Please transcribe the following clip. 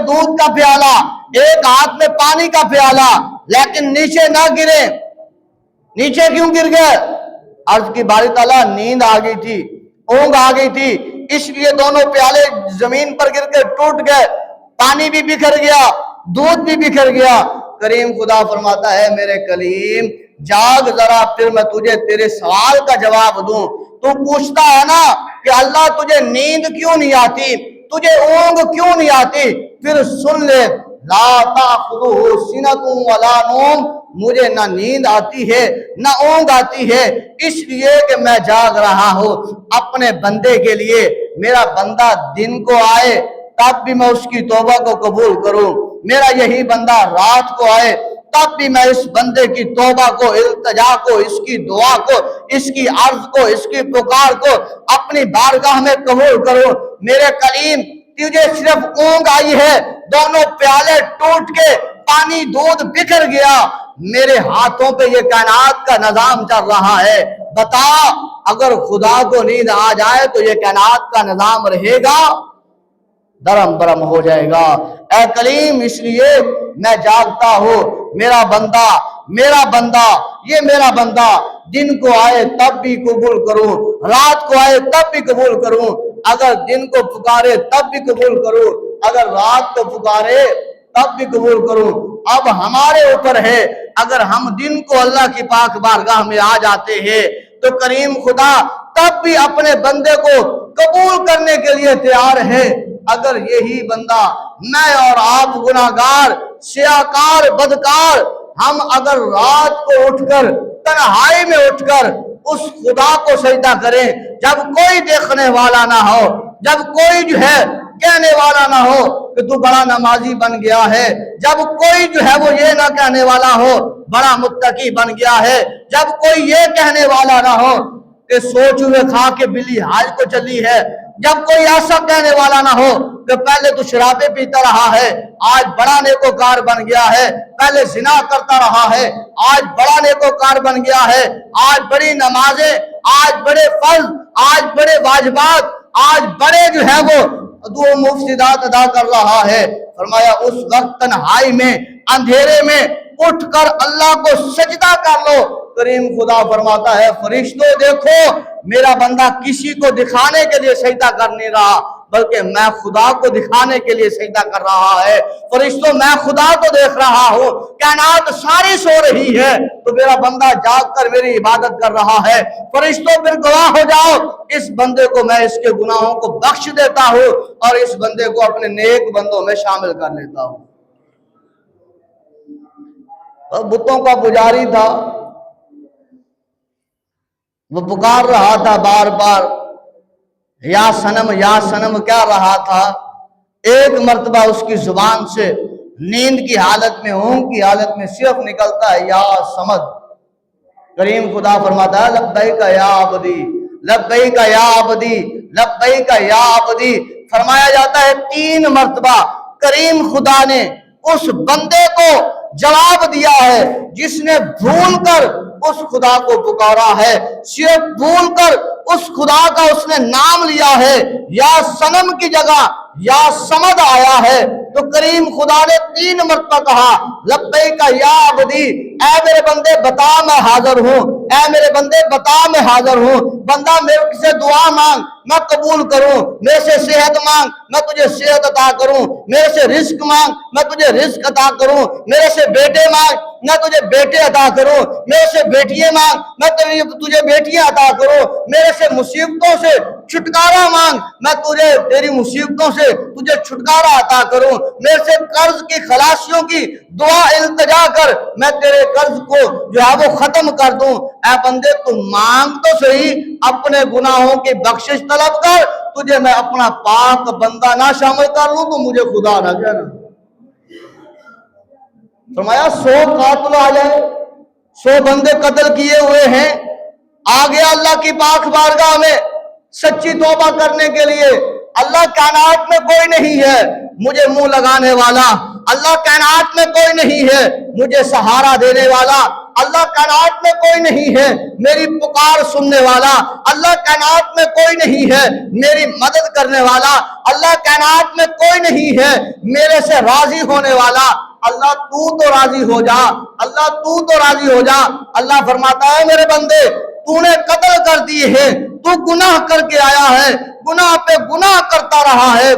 دودھ کا پیالہ، ایک ہاتھ میں پانی کا پیالہ، لیکن نیچے نہ گرے۔ نیچے کیوں گر گئے؟ عرض کی باری تعالیٰ نیند آ گئی تھی، اونگ آ گئی تھی، اس لیے دونوں پیالے زمین پر گر کے ٹوٹ گئے، پانی بھی بکھر گیا، دودھ بھی بکھر گیا۔ کریم خدا فرماتا ہے میرے کلیم جاگ ذرا، پھر میں تجھے تیرے سوال کا جواب دوں۔ تو پوچھتا ہے نا کہ اللہ تجھے نیند کیوں نہیں آتی، تجھے اونگ کیوں نہیں آتی، پھر سن لے، لا تأخذہ سنۃ ولا نوم، مجھے نہ نیند آتی ہے نہ اونگ آتی ہے، اس لیے کہ میں جاگ رہا ہوں اپنے بندے کے لیے۔ میرا بندہ دن کو آئے تب بھی میں اس کی توبہ کو قبول کروں، میرا یہی بندہ رات کو آئے تب بھی میں اس بندے کی توبہ کو، التجا کو، اس کی دعا کو، اس کی عرض کو، اس کی پکار کو اپنی بارگاہ میں قبول کروں۔ میرے کلیم تجھے صرف اونگ آئی ہے، دونوں پیالے ٹوٹ کے پانی دودھ بکھر گیا، میرے ہاتھوں پہ یہ کائنات کا نظام چل رہا ہے، بتا اگر خدا کو نیند آ جائے تو یہ کائنات کا نظام رہے گا؟ درم برم ہو جائے گا۔ اے کلیم اس لیے میں جاگتا ہوں، میرا بندہ یہ میرا بندہ دن کو آئے تب بھی قبول کروں، رات کو آئے تب بھی قبول کروں، اگر دن کو پکارے تب بھی قبول کروں، اگر رات کو پکارے تب بھی قبول کروں۔ اب ہمارے اوپر ہے، اگر ہم دن کو اللہ کی پاک بارگاہ میں آ جاتے ہیں تو کریم خدا تب بھی اپنے بندے کو قبول کرنے کے لیے تیار ہے۔ اگر یہی بندہ میں اور آپ گناہگار، سیاکار، بدکار، ہم اگر رات کو اٹھ کر تنہائی میں اٹھ کر اس خدا کو سجدہ کریں جب کوئی دیکھنے والا نہ ہو، جب کوئی جو ہے کہنے والا نہ ہو کہ تو بڑا نمازی بن گیا ہے، جب کوئی جو ہے وہ یہ نہ کہنے والا ہو بڑا متقی بن گیا ہے، جب کوئی یہ کہنے والا نہ ہو کہ سوچ ہوئے کھا کے بلی حج کو چلی ہے، جب کوئی ایسا کہنے والا نہ ہو کہ پہلے تو شرابیں پیتا رہا ہے آج بڑا نیکوکار بن گیا ہے، پہلے زنا کرتا رہا ہے آج بڑا نیکوکار بن گیا ہے، آج بڑی نمازیں، آج بڑے فرض، آج بڑے واجبات، آج بڑے جو ہے وہ دو مفسدات ادا کر رہا ہے۔ فرمایا اس وقت تنہائی میں، اندھیرے میں اٹھ کر اللہ کو سجدہ کر لو۔ کریم خدا فرماتا ہے فرشتوں دیکھو میرا بندہ کسی کو دکھانے کے لیے سجدہ کر نہیں رہا بلکہ میں خدا کو دکھانے کے لیے سجدہ کر رہا ہے۔ فرشتوں میں خدا کو دیکھ رہا ہوں، کائنات ساری سو رہی ہے تو میرا بندہ جاگ کر میری عبادت کر رہا ہے۔ فرشتوں پھر گواہ ہو جاؤ، اس بندے کو میں اس کے گناہوں کو بخش دیتا ہوں اور اس بندے کو اپنے نیک بندوں میں شامل کر لیتا ہوں۔ بتوں کا پجاری تھا، وہ پکار رہا تھا بار بار یا سنم کہہ رہا تھا۔ ایک مرتبہ اس کی زبان سے نیند کی حالت میں، اونگ کی حالت میں صرف نکلتا ہے یا سمد۔ کریم خدا فرماتا ہے لبیک یا عبدی، لبیک یا عبدی، لبیک یا عبدی۔ فرمایا جاتا ہے 3 مرتبہ کریم خدا نے اس بندے کو جواب دیا ہے جس نے بھول کر اس خدا کو پکارا ہے، صرف بھول کر اس خدا کا اس نے نام لیا ہے، یا سنم کی جگہ یا سمد آیا ہے تو کریم خدا نے 3 مرتبہ کہا لبیک یا عبدی، اے میرے بندے بتا میں حاضر ہوں، اے میرے بندے بتا میں حاضر ہوں۔ بندہ میرے سے دعا مانگ میں قبول کروں، میرے سے صحت مانگ میں تجھے صحت عطا کروں، میرے سے رزق مانگ میں تجھے رزق عطا کروں، میرے سے بیٹے مانگ میں تجھے بیٹے عطا کروں، میرے سے بیٹیاں مانگ میں تجھے بیٹیاں عطا کروں، میرے سے مصیبتوں سے چھٹکارا مانگ میں تجھے تیری مصیبتوں سے تجھے چھٹکارا عطا کروں، میرے سے قرض کی خلاصیوں کی دعا التجا کر میں تیرے قرض کو جو ہے وہ ختم کر دوں۔ اے بندے تم مانگ تو صحیح، اپنے گناہوں کی بخشش طلب کر، تجھے میں اپنا پاک بندہ نہ شامل کر لوں تو مجھے خدا نہ کہنا۔ فرمایا 100 قاتل آ جائے، 100 بندے قتل کیے ہوئے ہیں، آ گیا اللہ کی پاک بارگاہ میں سچی توبہ کرنے کے لیے۔ اللہ کائنات میں کوئی نہیں ہے مجھے منہ لگانے والا، اللہ کائنات میں کوئی نہیں ہے مجھے سہارا دینے والا، اللہ کائنات میں کوئی نہیں ہے میری پکار سننے والا، اللہ کائنات میں کوئی نہیں ہے میری مدد کرنے والا، اللہ کائنات میں کوئی نہیں ہے میرے سے راضی ہونے والا۔ اللہ تو راضی ہو جا، اللہ تو راضی ہو جا۔ اللہ فرماتا ہے میرے بندے تو نے قتل کر دیے ہے، تو گناہ کر کے آیا ہے، گناہ پہ گناہ کرتا رہا ہے،